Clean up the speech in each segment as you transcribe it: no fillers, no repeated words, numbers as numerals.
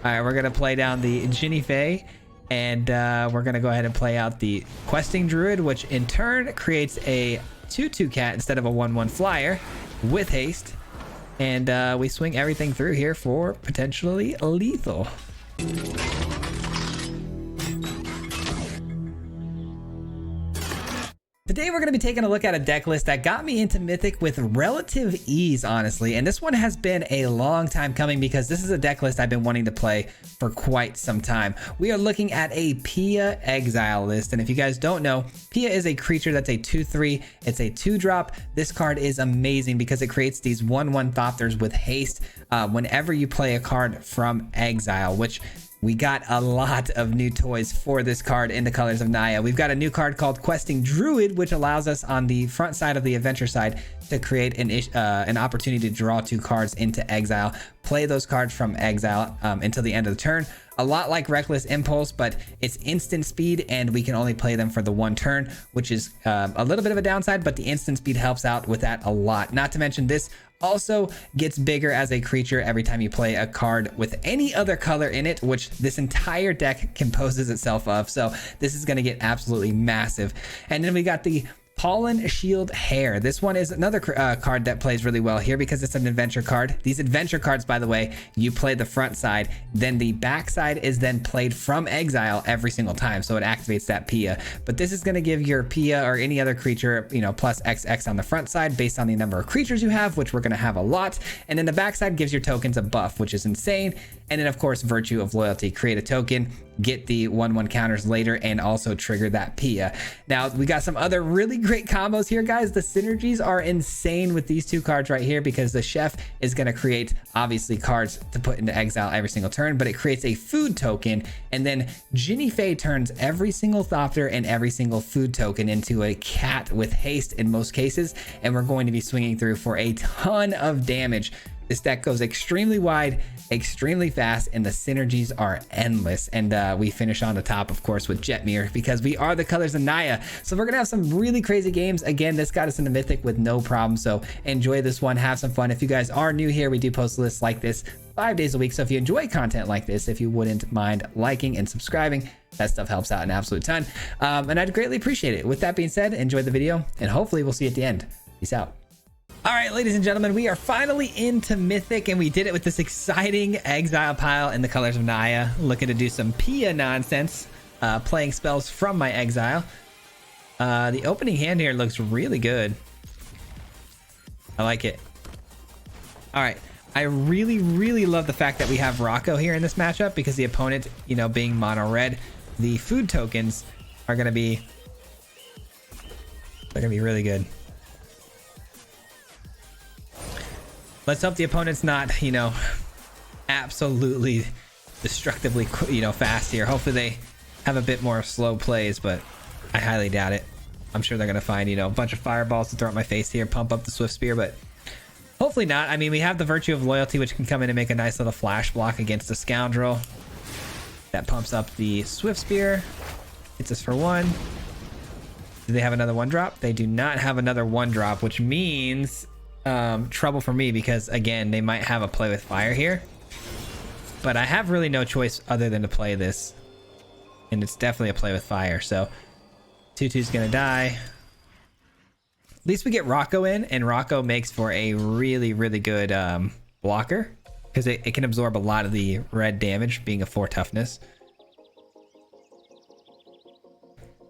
All right, we're gonna play down the Ginny Fae, and we're gonna go ahead and play out the Questing Druid, which in turn creates a 2/2 cat instead of a 1/1 flyer with haste, and we swing everything through here for potentially lethal. Today we're going to be taking a look at a deck list that got me into Mythic with relative ease, honestly. And this one has been a long time coming because this is a deck list I've been wanting to play for quite some time. We are looking at a Pia Exile list. And if you guys don't know, Pia is a creature that's a 2/3. It's a 2-drop. This card is amazing because it creates these 1/1 Thopters with haste whenever you play a card from Exile, which we got a lot of new toys for this card in the colors of Naya. We've got a new card called Questing Druid, which allows us on the front side of the adventure side to create an opportunity to draw 2 cards into Exile, play those cards from Exile until the end of the turn. A lot like Reckless Impulse, but it's instant speed and we can only play them for the 1 turn, which is a little bit of a downside, but the instant speed helps out with that a lot. Not to mention this also gets bigger as a creature every time you play a card with any other color in it, which this entire deck composes itself of. So this is going to get absolutely massive. And then we got the Pollen Shield Hair. This one is another card that plays really well here because it's an adventure card. These adventure cards, by the way, you play the front side, then the back side is then played from Exile every single time, so it activates that Pia. But this is going to give your Pia or any other creature, you know, plus XX on the front side based on the number of creatures you have, which we're going to have a lot. And then the back side gives your tokens a buff, which is insane. And then of course, Virtue of Loyalty, create a token, get the 1/1 counters later, and also trigger that Pia. Now we got some other really great combos here, guys. The synergies are insane with these 2 cards right here because the Chef is going to create obviously cards to put into Exile every single turn, but it creates a food token, and then Ginny Fae turns every single Thopter and every single food token into a cat with haste in most cases, and we're going to be swinging through for a ton of damage. This deck goes extremely wide, extremely fast, and the synergies are endless. And we finish on the top, of course, with Jetmir because we are the colors of Naya. So we're gonna have some really crazy games. Again, this got us into Mythic with no problem. So enjoy this one, have some fun. If you guys are new here, we do post lists like this 5 days a week. So if you enjoy content like this, if you wouldn't mind liking and subscribing, that stuff helps out an absolute ton. And I'd greatly appreciate it. With that being said, enjoy the video, and hopefully we'll see you at the end. Peace out. All right, ladies and gentlemen, we are finally into Mythic, and we did it with this exciting Exile pile in the colors of Naya. Looking to do some Pia nonsense, playing spells from my Exile. The opening hand here looks really good. I like it. All right, I really love the fact that we have Rocco here in this matchup because the opponent, you know, being mono red, the food tokens are gonna be really good. Let's hope the opponent's not, you know, absolutely destructively, you know, fast here. Hopefully they have a bit more slow plays, but I highly doubt it. I'm sure they're going to find, you know, a bunch of fireballs to throw at my face here, pump up the Swift Spear, but hopefully not. I mean, we have the Virtue of Loyalty, which can come in and make a nice little flash block against the Scoundrel. That pumps up the Swift Spear. Hits us for 1. Do they have another 1-drop? They do not have another 1-drop, which means trouble for me because again they might have a play with fire here, but I have really no choice other than to play this, and it's definitely a play with fire. So 2/2's gonna die. At least we get Rocco in, and Rocco makes for a really good blocker because it can absorb a lot of the red damage being a 4 toughness.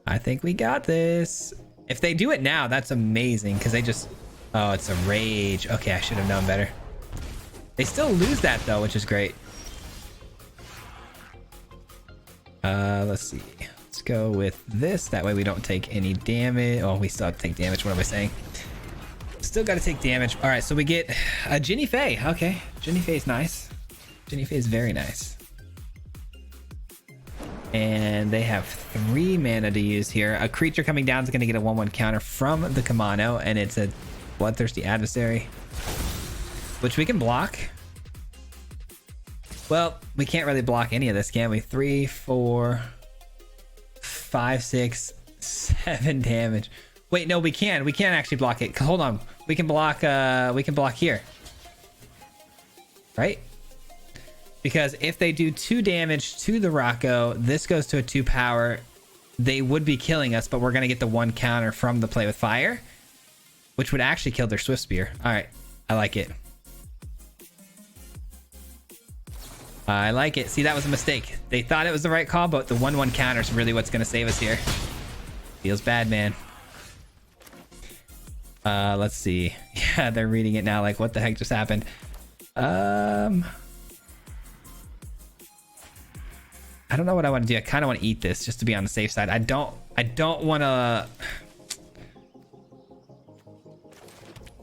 I think we got this. If they do it now, that's amazing because they just, oh, it's a rage. Okay, I should have known better. They still lose that though, which is great. Let's see. Let's go with this. That way we don't take any damage. Oh, we still have to take damage. What am I saying? Still got to take damage. All right, so we get a Ginny Fae. Okay, Ginny Fae is nice. Ginny Fae is very nice. And they have 3 mana to use here. A creature coming down is going to get a 1/1 counter from the Kamano, and it's a Bloodthirsty Adversary, which we can block. Well, we can't really block any of this, can we? 3, 4, 5, 6, 7 damage. Wait, no, we can. We can't actually block it. Hold on. We can block here. Right? because if they do 2 damage to the Rocco, this goes to a 2 power. They would be killing us, but we're going to get the 1 counter from the play with fire, which would actually kill their Swift Spear. All right, I like it. I like it. See, that was a mistake. They thought it was the right call, but the 1/1 counter is really what's going to save us here. Feels bad, man. Let's see. Yeah, they're reading it now. Like, what the heck just happened? I don't know what I want to do. I kind of want to eat this just to be on the safe side. I don't want to.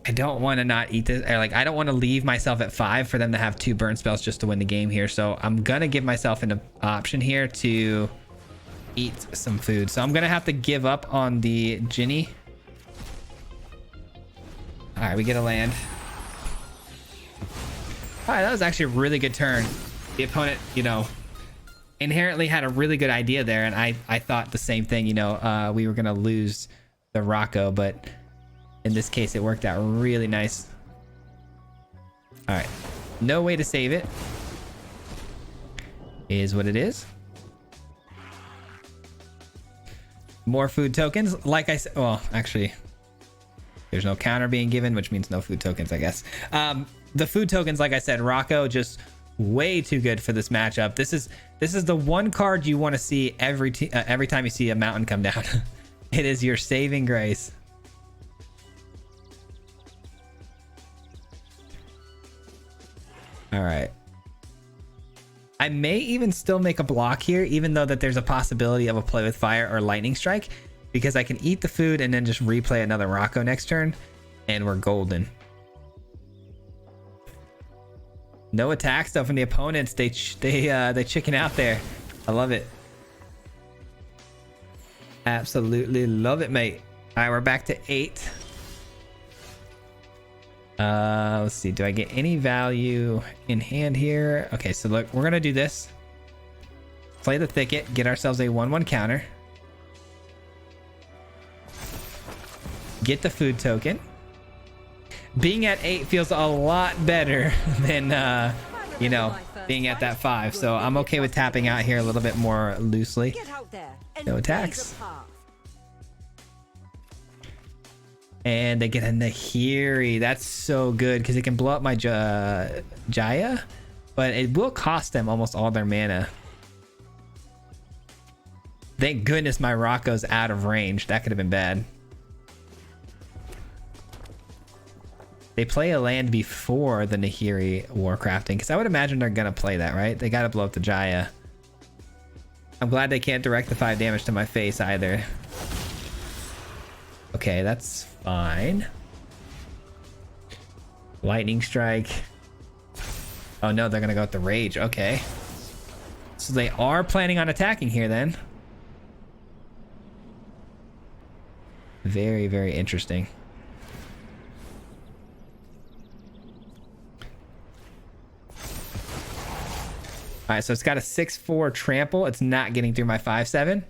I don't want to not eat this, or like I don't want to leave myself at 5 for them to have 2 burn spells just to win the game here. So I'm gonna give myself an option here to eat some food. So I'm gonna have to give up on the Ginny. All right, we get a land. All right, that was actually a really good turn. The opponent, you know, inherently had a really good idea there, and I thought the same thing. You know, we were gonna lose the Rocco, but in this case, it worked out really nice. All right, no way to save it. Is what it is. More food tokens. Like I said, well, actually, there's no counter being given, which means no food tokens, I guess. The food tokens, like I said, Rocco just way too good for this matchup. This is the one card you want to see every time you see a mountain come down. It is your saving grace. All right. I may even still make a block here, even though that there's a possibility of a play with fire or lightning strike, because I can eat the food and then just replay another Rocco next turn, and we're golden. No attack stuff from the opponents. They chicken out there. I love it. Absolutely love it, mate. All right, we're back to 8. Let's see, do I get any value in hand here? Okay, so look, we're gonna do this. Play the thicket, get ourselves a 1/1 counter. Get the food token. Being at 8 feels a lot better than you know, being at that 5. So I'm okay with tapping out here a little bit more loosely. No attacks. And they get a Nahiri. That's so good because it can blow up my Jaya, but it will cost them almost all their mana. Thank goodness my Rocco's out of range. That could have been bad. They play a land before the Nahiri Warcrafting, because I would imagine they're going to play that, right? They got to blow up the Jaya. I'm glad they can't direct the 5 damage to my face either. Okay, that's fine. Lightning strike. Oh no, they're gonna go with the rage. Okay, so they are planning on attacking here then. Very, very interesting. All right, so it's got a 6/4 trample. It's not getting through my 5/7.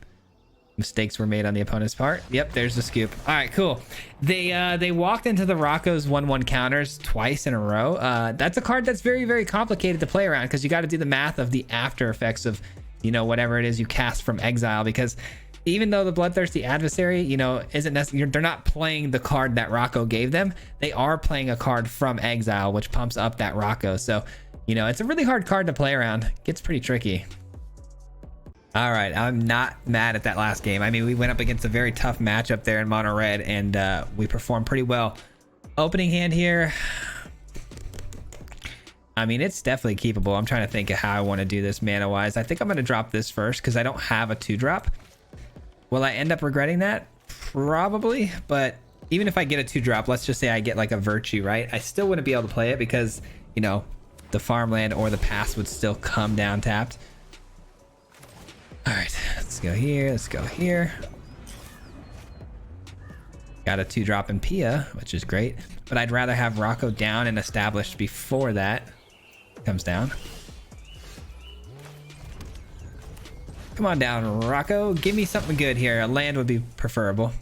Mistakes were made on the opponent's part. Yep, there's the scoop. All right, cool. They walked into the Rocco's 1/1 counters twice in a row. That's a card that's very, very complicated to play around, because you got to do the math of the after effects of, you know, whatever it is you cast from exile, because even though the Bloodthirsty Adversary, you know, isn't necessarily, they're not playing the card that Rocco gave them. They are playing a card from exile, which pumps up that Rocco. So, you know, it's a really hard card to play around. It gets pretty tricky. All right, I'm not mad at that last game. I mean, we went up against a very tough matchup there in Mono Red, and we performed pretty well. Opening hand here. I mean, it's definitely keepable. I'm trying to think of how I want to do this mana-wise. I think I'm going to drop this first because I don't have a 2-drop. Will I end up regretting that? Probably, but even if I get a 2-drop, let's just say I get like a Virtue, right? I still wouldn't be able to play it because, you know, the farmland or the pass would still come down tapped. All right, let's go here. Let's go here. Got a 2-drop in Pia, which is great, but I'd rather have Rocco down and established before that comes down. Come on down, Rocco. Give me something good here. A land would be preferable.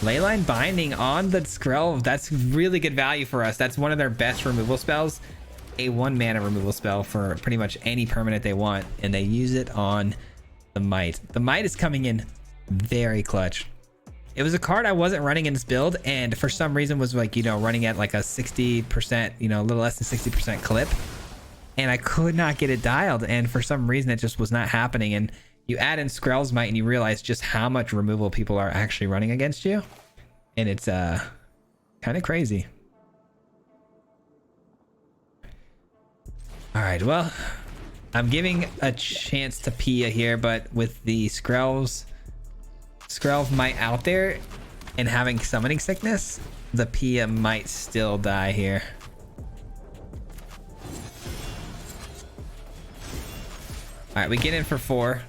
Leyline Binding on the Skrelv. That's really good value for us. That's one of their best removal spells. A 1-mana removal spell for pretty much any permanent they want. And they use it on the Might. The Might is coming in very clutch. It was a card I wasn't running in this build, and for some reason was like, you know, running at like a 60%, you know, a little less than 60% clip. And I could not get it dialed. And for some reason, it just was not happening. And you add in Skrell's Might and you realize just how much removal people are actually running against you. And it's kind of crazy. All right, well, I'm giving a chance to Pia here, but with the Skrell's Might out there and having summoning sickness, the Pia might still die here. All right, we get in for 4.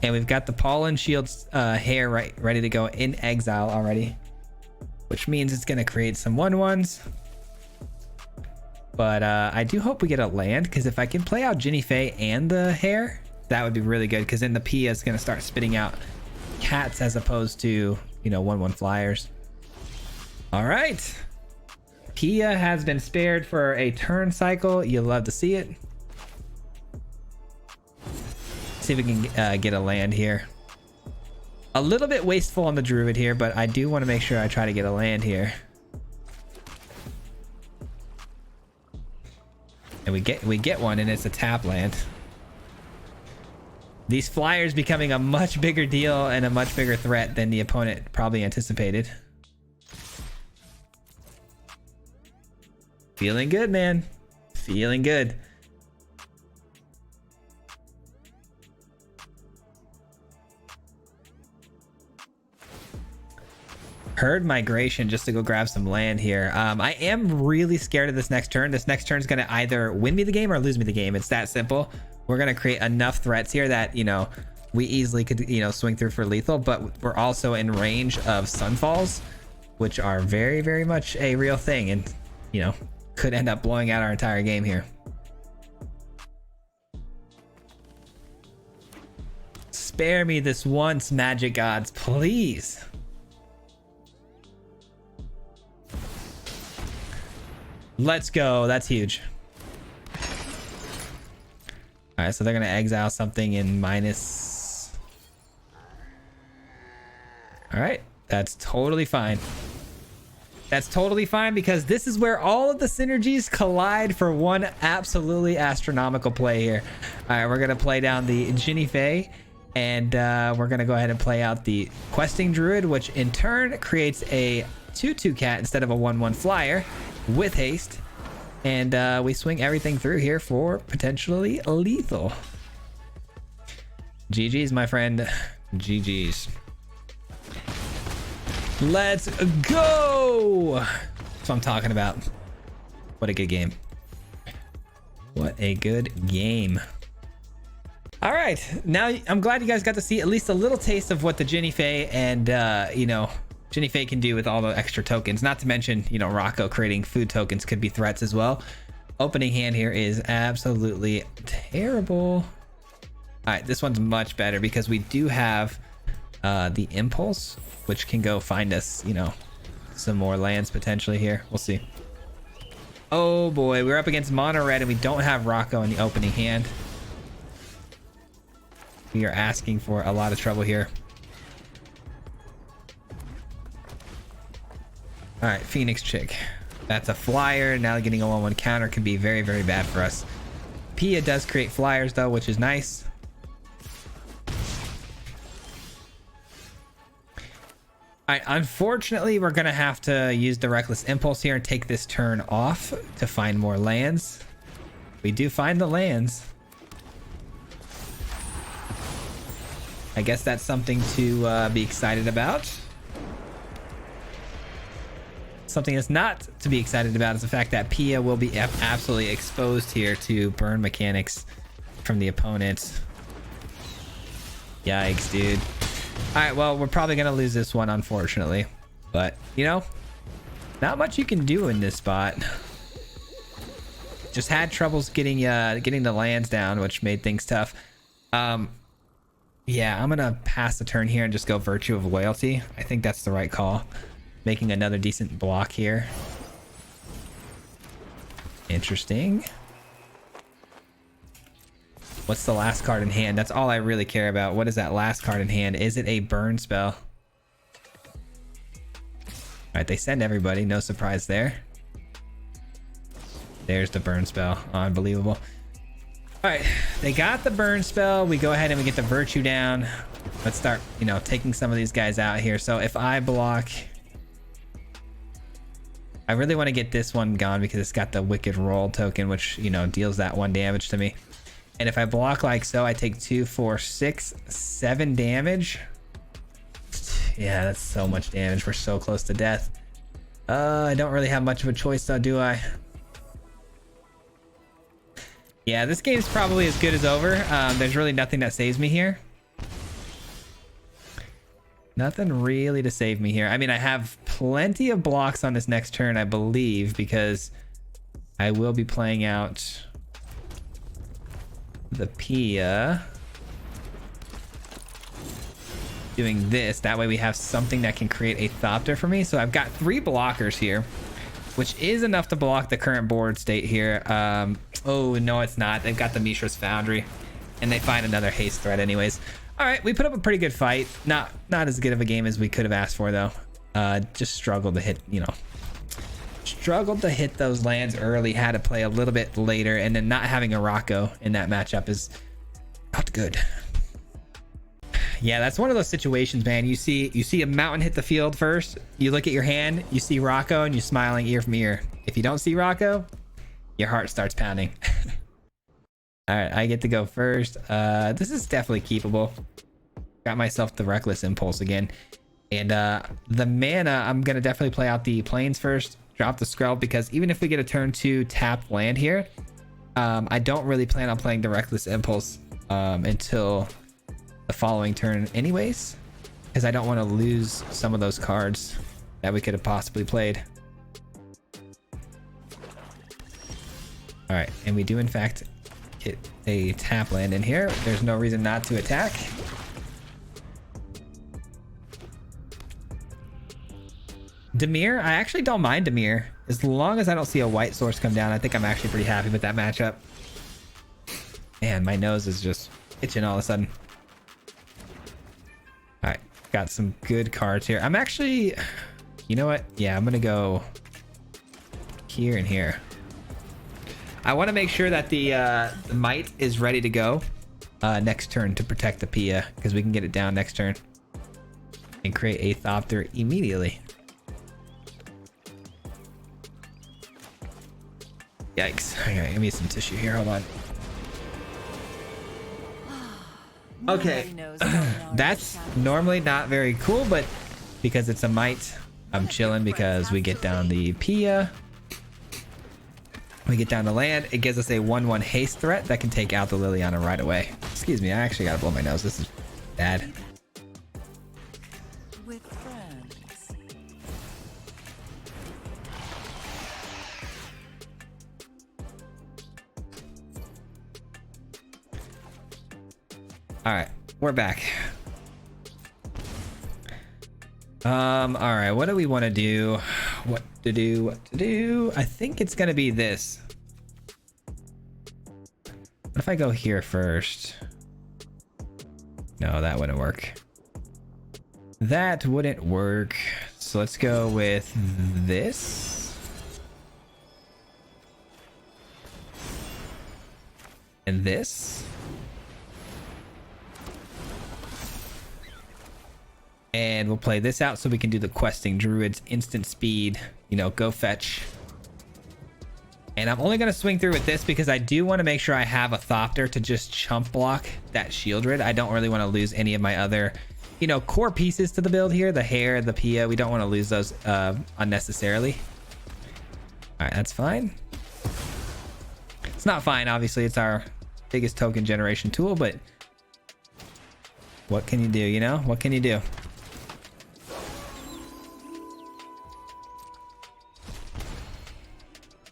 And we've got the Pollen Shield's hair ready to go in exile already, which means it's going to create some 1/1s. But I do hope we get a land, because if I can play out Ginny Fae and the hair, that would be really good, because then the Pia is going to start spitting out cats as opposed to, you know, 1/1 flyers. All right. Pia has been spared for a turn cycle. You'll love to see it. See if we can get a land here. A little bit wasteful on the Druid here, but I do want to make sure I try to get a land here. And we get one, and it's a tap land. These flyers becoming a much bigger deal and a much bigger threat than the opponent probably anticipated. Feeling good, man. Feeling good. Herd Migration just to go grab some land here. I am really scared of this next turn. This next turn is going to either win me the game or lose me the game. It's that simple. We're going to create enough threats here that, you know, we easily could, you know, swing through for lethal, but we're also in range of Sunfalls, which are very, very much a real thing, and, you know, could end up blowing out our entire game here. Spare me this once, Magic Gods, please. Let's go. That's huge. All right, so they're going to exile something in minus. All right, that's totally fine. That's totally fine, because this is where all of the synergies collide for one absolutely astronomical play here. All right, we're going to play down the Ginny Fae, and we're going to go ahead and play out the Questing Druid, which in turn creates a 2/2 cat instead of a 1/1 flyer with haste. And we swing everything through here for potentially lethal. GG's, my friend. GG's. Let's go. That's what I'm talking about. What a good game. What a good game. All right. Now, I'm glad you guys got to see at least a little taste of what the Ginny Fae and, you know, Ginny Fae can do with all the extra tokens. Not to mention, you know, Rocco creating food tokens could be threats as well. Opening hand here is absolutely terrible. All right, this one's much better because we do have the Impulse, which can go find us, you know, some more lands potentially here. We'll see. Oh boy, we're up against mono red and we don't have Rocco in the opening hand. We are asking for a lot of trouble here. All right, Phoenix Chick. That's a flyer. Now getting a 1/1 counter could be very, very bad for us. Pia does create flyers though, which is nice. All right, unfortunately, we're gonna have to use the Reckless Impulse here and take this turn off to find more lands. We do find the lands. I guess that's something to be excited about. Something that's not to be excited about is the fact that Pia will be absolutely exposed here to burn mechanics from the opponent. Yikes, dude. All right, well, we're probably gonna lose this one, unfortunately, but you know, not much you can do in this spot. Just had troubles getting the lands down, which made things tough. Yeah, I'm gonna pass the turn here and just go Virtue of Loyalty. I think that's the right call. Making another decent block here. Interesting. What's the last card in hand? That's all I really care about. What is that last card in hand? Is it a burn spell? All right, they send everybody. No surprise there. There's the burn spell. Unbelievable. All right, they got the burn spell. We go ahead and we get the virtue down. Let's start, you know, taking some of these guys out here. So if I block, I really want to get this one gone because it's got the wicked roll token, which, you know, deals that 1 damage to me. And if I block like so, I take 2, 4, 6, 7 damage. Yeah, that's so much damage. We're so close to death. I don't really have much of a choice though, do I? Yeah, this game's probably as good as over. There's really nothing that saves me here. Nothing really to save me here. I mean, I have plenty of blocks on this next turn, I believe, because I will be playing out the Pia. Doing this. That way we have something that can create a Thopter for me. So I've got 3 blockers here, which is enough to block the current board state here. Oh, no, it's not. They've got the Mishra's Foundry, and they find another haste threat anyways. All right, we put up a pretty good fight. Not as good of a game as we could have asked for, though. Just struggled to hit, you know, struggled to hit those lands early. Had to play a little bit later, and then not having a Rocco in that matchup is not good. Yeah, that's one of those situations, man. You see a mountain hit the field first. You look at your hand, you see Rocco, and you're smiling ear from ear. If you don't see Rocco, your heart starts pounding. All right, I get to go first. This is definitely keepable. Got myself the Reckless Impulse again. And the mana, I'm going to definitely play out the Plains first. Drop the Skrell, because even if we get a turn 2 tapped land here, I don't really plan on playing the Reckless Impulse until the following turn anyways, because I don't want to lose some of those cards that we could have possibly played. All right, and we do in fact get a tap land in here. There's no reason not to attack. Dimir, I actually don't mind Dimir. As long as I don't see a white source come down, I think I'm actually pretty happy with that matchup. Man, my nose is just itching all of a sudden. All right, got some good cards here. I'm actually, you know what? Yeah, I'm gonna go here and here. I want to make sure that the Might is ready to go next turn to protect the Pia, because we can get it down next turn and create a Thopter immediately. Yikes. Okay, give me some tissue here. Hold on. Okay. That's normally not very cool, but because it's a Might, I'm chilling because we get down the Pia. We get down the land. It gives us a 1/1 haste threat that can take out the Liliana right away. Excuse me, I actually gotta blow my nose. This is bad. With friends. All right, we're back. All right, what do we want to do? What to do? I think it's gonna be this. What if I go here first? No, that wouldn't work. That wouldn't work. So let's go with this. And this. And we'll play this out so we can do the questing druids, instant speed, you know, go fetch. And I'm only going to swing through with this because I do want to make sure I have a Thopter to just chump block that Shieldred. I don't really want to lose any of my other, you know, core pieces to the build here. The hair, the Pia, we don't want to lose those unnecessarily. All right, that's fine. It's not fine, obviously. It's our biggest token generation tool, but what can you do, you know? What can you do?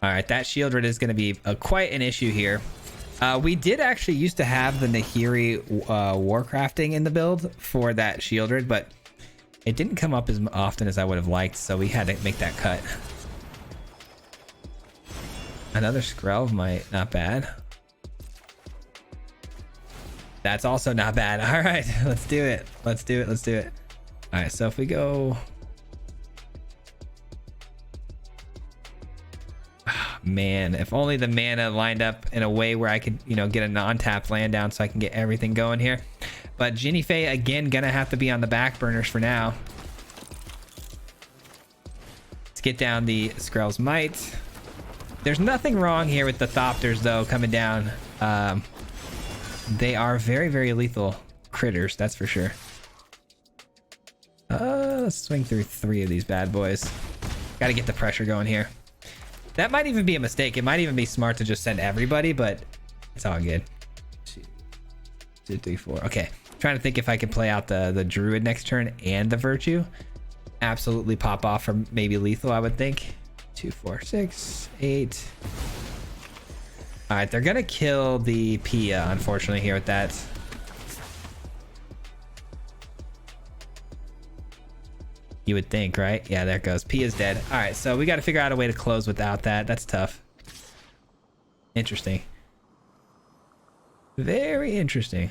All right, that Shieldred is going to be quite an issue here. We did actually used to have the Nahiri Warcrafting in the build for that Shieldred, but it didn't come up as often as I would have liked, so we had to make that cut. Another Skrelv might, not bad. That's also not bad. All right, let's do it. Let's do it. Let's do it. All right, so if we go... Oh, man, if only the mana lined up in a way where I could, you know, get a non-tapped land down so I can get everything going here. But Ginny Fae, again, gonna have to be on the back burners for now. Let's get down the Skrell's Might. There's nothing wrong here with the Thopters, though, coming down. They are very, very lethal critters, that's for sure. Let's swing through 3 of these bad boys. Got to get the pressure going here. That might even be a mistake. It might even be smart to just send everybody, but it's all good. 2, 3, 4. Okay. Trying to think if I can play out the Druid next turn and the Virtue. Absolutely pop off from maybe lethal, I would think. 2, 4, 6, 8. All right, they're gonna kill the Pia, unfortunately, here with that. You would think, right? Yeah, there it goes. Pia's dead. All right, so we got to figure out a way to close without that. That's tough. Interesting. Very interesting.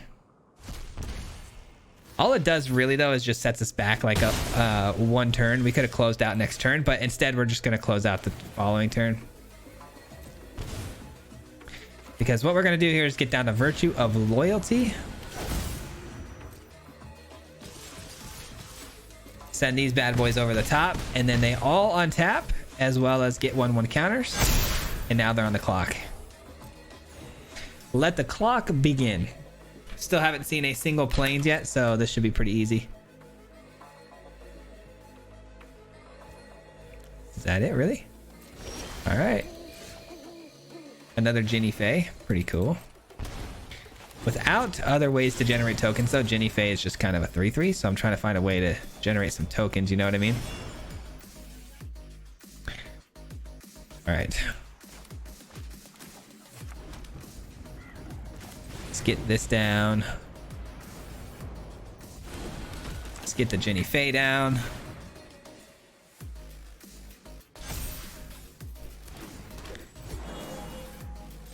All it does really, though, is just sets us back like a 1 turn. We could have closed out next turn, but instead we're just going to close out the following turn. Because what we're going to do here is get down to Virtue of Loyalty. Send these bad boys over the top, and then they all untap, as well as get 1/1 counters. And now they're on the clock. Let the clock begin. Still haven't seen a single planes yet, so this should be pretty easy. Is that it, really? All right. Another Ginny Fae. Pretty cool. Without other ways to generate tokens, though, Ginny Fae is just kind of a 3/3, so I'm trying to find a way to generate some tokens, you know what I mean? All right. Let's get this down. Let's get the Ginny Fae down.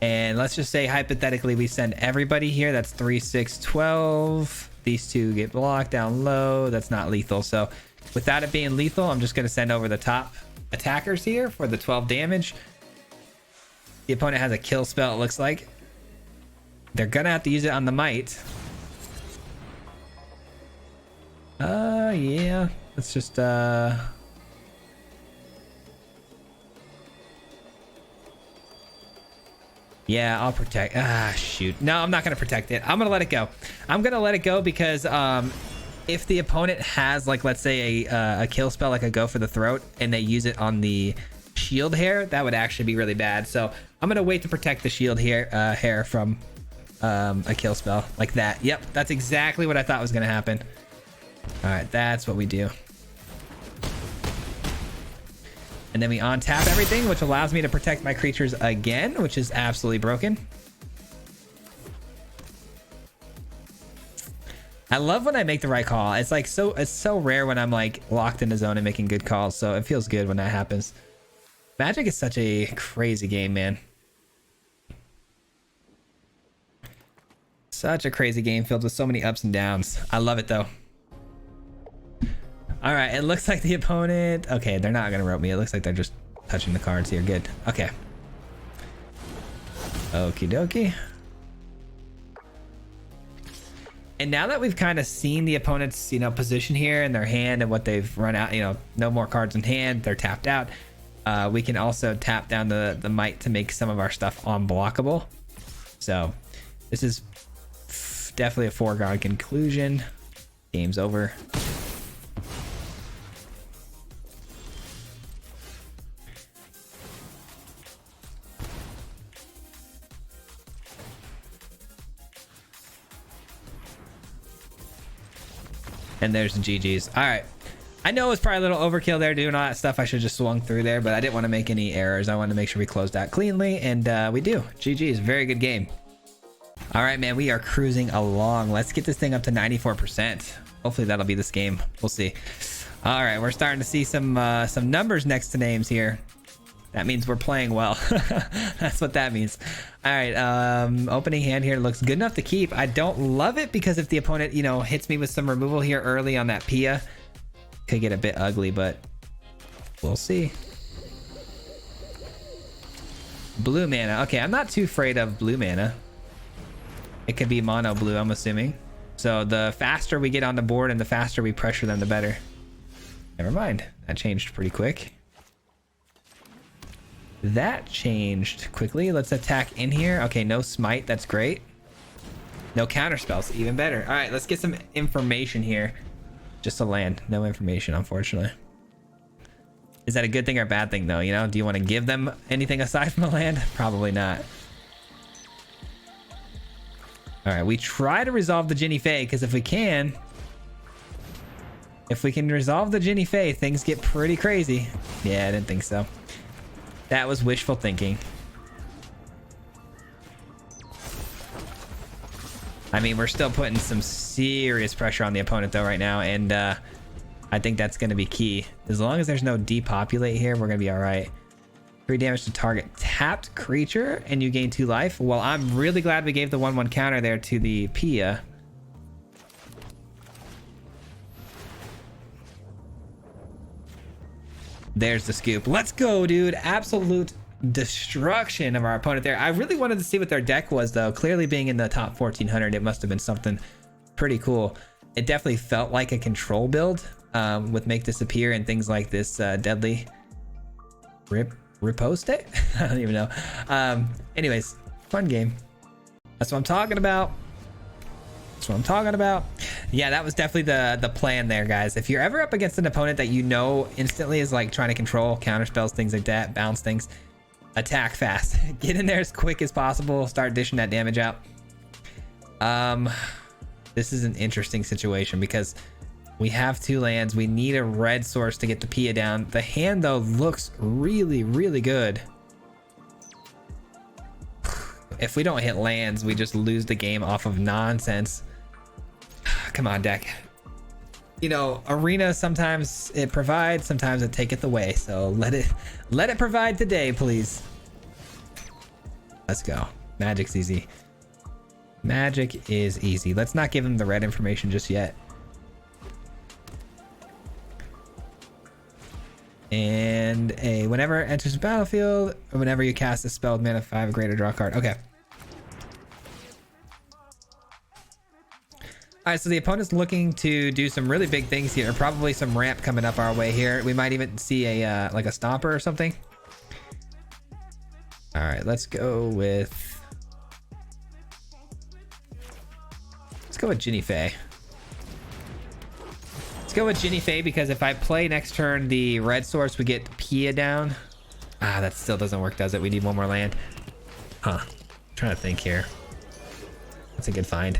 And let's just say, hypothetically, we send everybody here. That's 3, 6, 12. These 2 get blocked down low. That's not lethal. So without it being lethal, I'm just going to send over the top attackers here for the 12 damage. The opponent has a kill spell, it looks like. They're going to have to use it on the Might. Yeah. Let's just, yeah, I'll protect. Shoot. No, I'm not going to protect it. I'm going to let it go. I'm going to let it go because if the opponent has, like, let's say a kill spell, like a Go for the Throat, and they use it on the shield hair, that would actually be really bad. So I'm going to wait to protect the shield hair from a kill spell like that. Yep, that's exactly what I thought was going to happen. All right, that's what we do. And then we untap everything, which allows me to protect my creatures again, which is absolutely broken. I love when I make the right call. It's like it's so rare when I'm like locked in the zone and making good calls. So it feels good when that happens. Magic is such a crazy game, man. Such a crazy game filled with so many ups and downs. I love it though. All right, it looks like the opponent... Okay, they're not going to rope me. It looks like they're just touching the cards here. Good. Okay. Okie dokie. And now that we've kind of seen the opponent's, you know, position here in their hand and what they've run out, you know, no more cards in hand, they're tapped out. We can also tap down the Might to make some of our stuff unblockable. So this is definitely a foregone conclusion. Game's over. And there's the GG's. All right. I know it was probably a little overkill there doing all that stuff. I should have just swung through there, but I didn't want to make any errors. I wanted to make sure we closed out cleanly, and we do. GG's. Very good game. All right, man, we are cruising along. Let's get this thing up to 94%. Hopefully that'll be this game. We'll see. All right, we're starting to see some numbers next to names here. That means we're playing well. That's what that means. All right, opening hand here looks good enough to keep. I don't love it because if the opponent, you know, hits me with some removal here early on that Pia, could get a bit ugly, but we'll see. Blue mana. Okay, I'm not too afraid of blue mana. It could be mono blue, I'm assuming. So the faster we get on the board and the faster we pressure them, the better. Never mind. That changed pretty quick. That changed quickly. Let's attack in here. Okay, no smite. That's great. No counter spells. Even better. All right, let's get some information here. Just a land. No information, unfortunately. Is that a good thing or a bad thing, though? You know, do you want to give them anything aside from a land? Probably not. All right, we try to resolve the Jinnie Fey, because if we can resolve the Jinnie Fey, things get pretty crazy. Yeah, I didn't think so. That was wishful thinking. I mean, we're still putting some serious pressure on the opponent, though, right now, and I think that's going to be key. As long as there's no depopulate here, we're going to be all right. 3 damage to target tapped creature, and you gain 2 life. Well, I'm really glad we gave the 1/1 counter there to the Pia. There's the scoop. Let's go, dude. Absolute destruction of our opponent there. I really wanted to see what their deck was, though. Clearly being in the top 1400, it must have been something pretty cool. It definitely felt like a control build with Make Disappear and things like this deadly riposte. I don't even know. Anyways, fun game. That's what I'm talking about. That's what I'm talking about. Yeah, that was definitely the plan there, guys. If you're ever up against an opponent that you know instantly is like trying to control counter spells, things like that, bounce things, attack fast. Get in there as quick as possible. Start dishing that damage out. This is an interesting situation because we have 2 lands. We need a red source to get the Pia down. The hand, though, looks really, really good. If we don't hit lands, we just lose the game off of nonsense. Come on, deck. You know, Arena, sometimes it provides, sometimes it taketh away. So let it provide today, please. Let's go. Magic's easy. Magic is easy. Let's not give him the red information just yet. And whenever it enters the battlefield, or whenever you cast a spell with mana 5 or greater, draw a card. Okay. All right, so the opponent's looking to do some really big things here. Probably some ramp coming up our way here. We might even see a like a stomper or something. All right, let's go with Jinnie Fey. Let's go with Jinnie Fey because if I play next turn the red source, we get Pia down. Ah, that still doesn't work, does it? We need 1 more land. Huh. I'm trying to think here. That's a good find.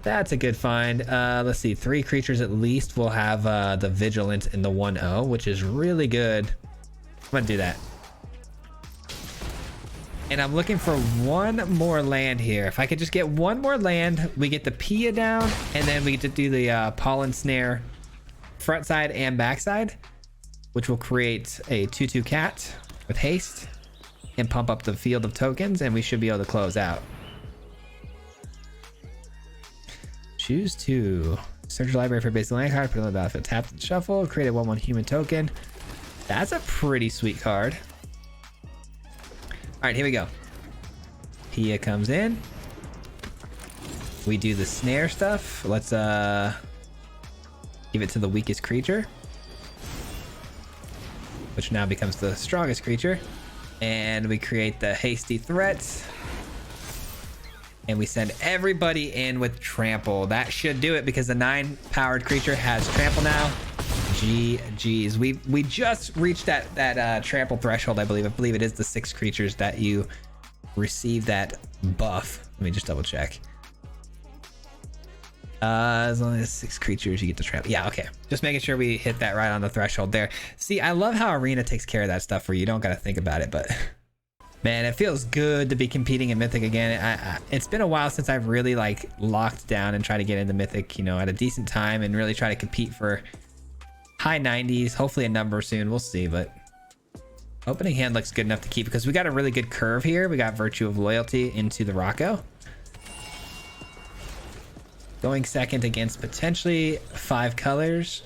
That's a good find. Let's see. 3 creatures at least will have the Vigilant in the 1/0, which is really good. I'm gonna do that. And I'm looking for 1 more land here. If I could just get 1 more land, we get the Pia down, and then we get to do the Pollen Snare front side and back side, which will create a 2/2 cat with haste and pump up the field of tokens, and we should be able to close out. Choose 2. Search your library for basic land card, put it on the battlefield, tap and shuffle, create a 1/1 human token. That's a pretty sweet card. All right, here we go. Pia comes in. We do the snare stuff. Let's give it to the weakest creature, which now becomes the strongest creature. And we create the hasty threat. And we send everybody in with trample. That should do it because the 9-powered creature has trample now. GG's. We just reached that trample threshold, I believe. I believe it is the 6 creatures that you receive that buff. Let me just double check. As long as 6 creatures, you get the trample. Yeah, okay. Just making sure we hit that right on the threshold there. See, I love how Arena takes care of that stuff where you don't got to think about it, but Man, it feels good to be competing in Mythic again. It's been a while since I've really like locked down and tried to get into Mythic, you know, at a decent time and really try to compete for high 90s, hopefully a number soon. We'll see, but opening hand looks good enough to keep because we got a really good curve here. We got Virtue of Loyalty into the Rocco. Going second against potentially 5 colors.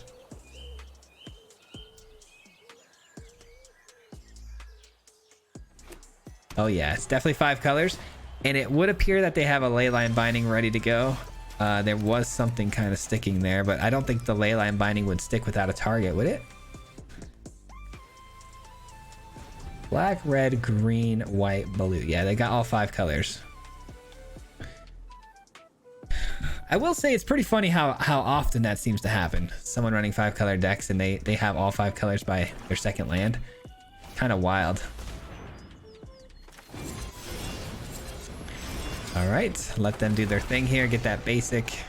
Oh yeah, it's definitely 5 colors. And it would appear that they have a Leyline Binding ready to go. There was something kind of sticking there, but I don't think the Leyline Binding would stick without a target, would it? Black, red, green, white, blue. Yeah, they got all 5 colors. I will say it's pretty funny how often that seems to happen. Someone running 5 color decks and they have all 5 colors by their second land. Kind of wild. All right, let them do their thing here. Get that basic.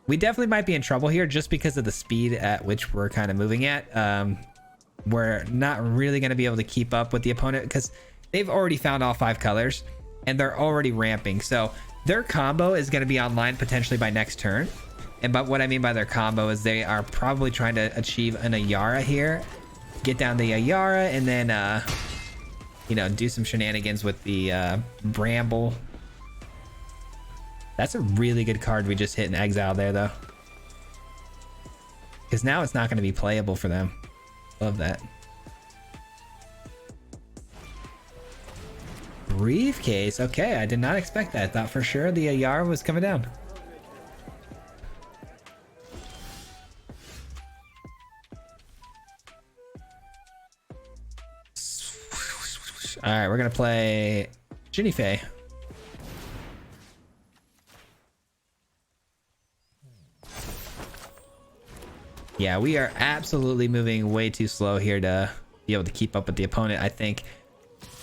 We definitely might be in trouble here just because of the speed at which we're kind of moving at. We're not really going to be able to keep up with the opponent because they've already found all 5 colors and they're already ramping. So their combo is going to be online potentially by next turn. And but what I mean by their combo is they are probably trying to achieve an Ayara here, get down the Ayara, and then you know, do some shenanigans with the Bramble. That's a really good card we just hit in exile there though, because now it's not going to be playable for them. Love that. Briefcase. Okay, I did not expect that. I thought for sure the Ayara was coming down. All right, we're gonna play Ginny Faye. Yeah, we are absolutely moving way too slow here to be able to keep up with the opponent, I think.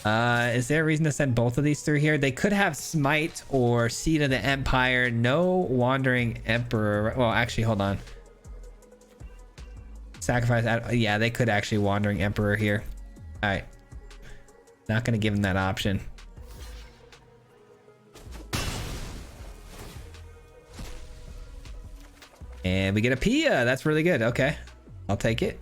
Is there a reason to send both of these through here? They could have Smite or Seed of the Empire. No Wandering Emperor. Well, actually, hold on. Sacrifice. Yeah, they could actually Wandering Emperor here. All right. Not going to give him that option. And we get a Pia. That's really good. Okay. I'll take it.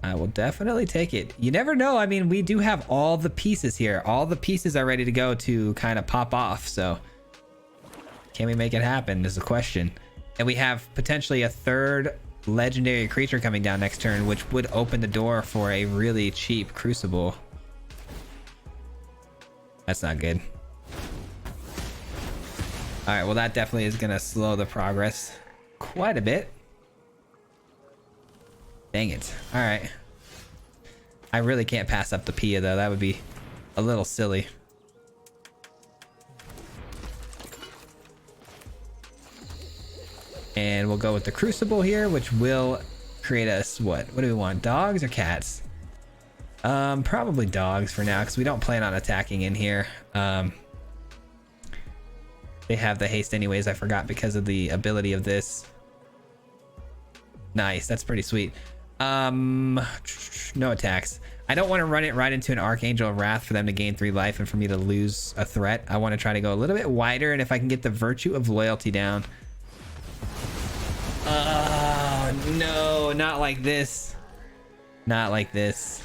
I will definitely take it. You never know. I mean, we do have all the pieces here. All the pieces are ready to go to kind of pop off. So can we make it happen is the question. And we have potentially a third legendary creature coming down next turn, which would open the door for a really cheap Crucible. That's not good. All right, well, that definitely is going to slow the progress quite a bit. Dang it. All right. I really can't pass up the Pia, though. That would be a little silly. And we'll go with the Crucible here, which will create us what? What do we want? Dogs or cats? Probably dogs for now, because we don't plan on attacking in here. They have the haste anyways. I forgot because of the ability of this. Nice. That's pretty sweet. No attacks. I don't want to run it right into an Archangel of Wrath for them to gain 3 life and for me to lose a threat. I want to try to go a little bit wider, and if I can get the Virtue of Loyalty down. No, not like this. Not like this.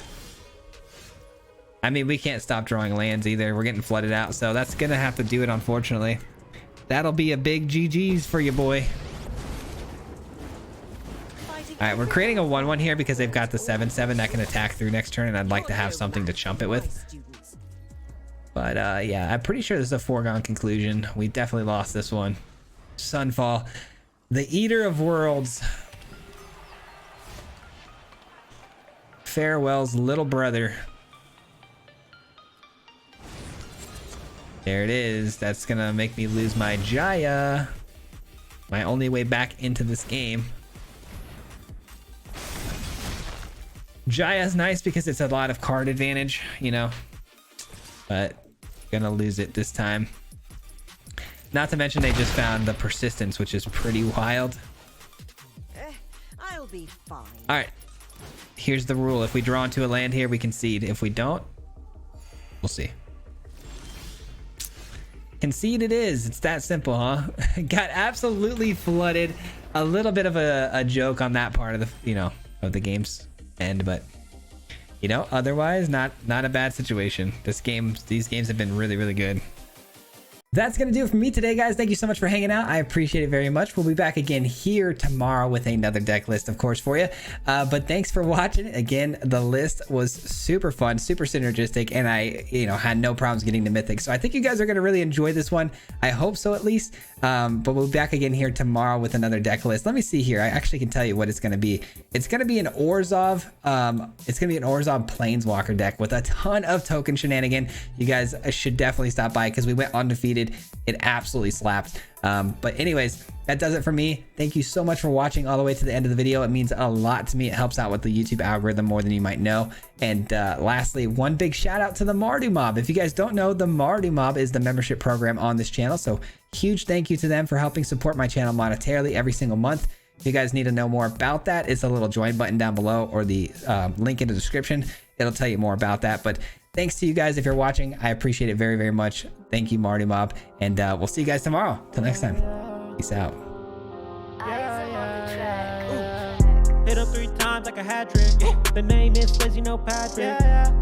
I mean, we can't stop drawing lands either. We're getting flooded out, so that's gonna have to do it, unfortunately. That'll be a big GG's for you, boy. All right, we're creating a 1/1 here because they've got the 7/7 that can attack through next turn, and I'd like to have something to chump it with. But yeah, I'm pretty sure this is a foregone conclusion. We definitely lost this one. Sunfall, the Eater of Worlds. Farewell's little brother. There it is. That's gonna make me lose my Jaya. My only way back into this game. Jaya's nice because it's a lot of card advantage, you know, but gonna lose it this time. Not to mention they just found the Persistence, which is pretty wild. I'll be fine. All right, Here's the rule. If we draw into a land here, we concede. If we don't, we'll see. Concede it is. It's that simple, huh? Got absolutely flooded. A little bit of a joke on that part of the, you know, of the game's end, but you know, otherwise not a bad situation. These games have been really, really good. That's going to do it for me today, guys. Thank you so much for hanging out. I appreciate it very much. We'll be back again here tomorrow with another deck list, of course, for you. But thanks for watching. Again, the list was super fun, super synergistic, and I, you know, had no problems getting to Mythic. So I think you guys are going to really enjoy this one. I hope so, at least. But we'll be back again here tomorrow with another deck list. Let me see here. I actually can tell you what it's going to be. It's going to be an Orzhov. It's going to be an Orzhov Planeswalker deck with a ton of token shenanigan. You guys should definitely stop by because we went undefeated. It absolutely slapped. But anyways, that does it for me. Thank you so much for watching all the way to the end of the video. It means a lot to me. It helps out with the YouTube algorithm more than you might know. And lastly, one big shout out to the Mardu Mob. If you guys don't know, the Mardu Mob is the membership program on this channel. So huge thank you to them for helping support my channel monetarily every single month. If you guys need to know more about that, it's a little join button down below or the link in the description. It'll tell you more about that. But thanks to you guys if you're watching. I appreciate it very, very much. Thank you, Marty Mob. And we'll see you guys tomorrow. Till next time. Peace out. Hit him 3 times like a hat trick. The name is Swayze, you know Patrick.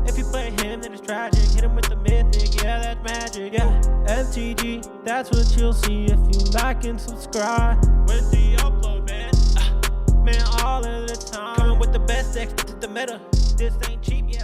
If you play him, then it's tragic. Hit him with the mythic, yeah, that's magic. Yeah, MTG, that's what you'll see if you like and subscribe. With the upload, man, all of the time. Coming with the best decks, this is the meta. This ain't cheap, yeah.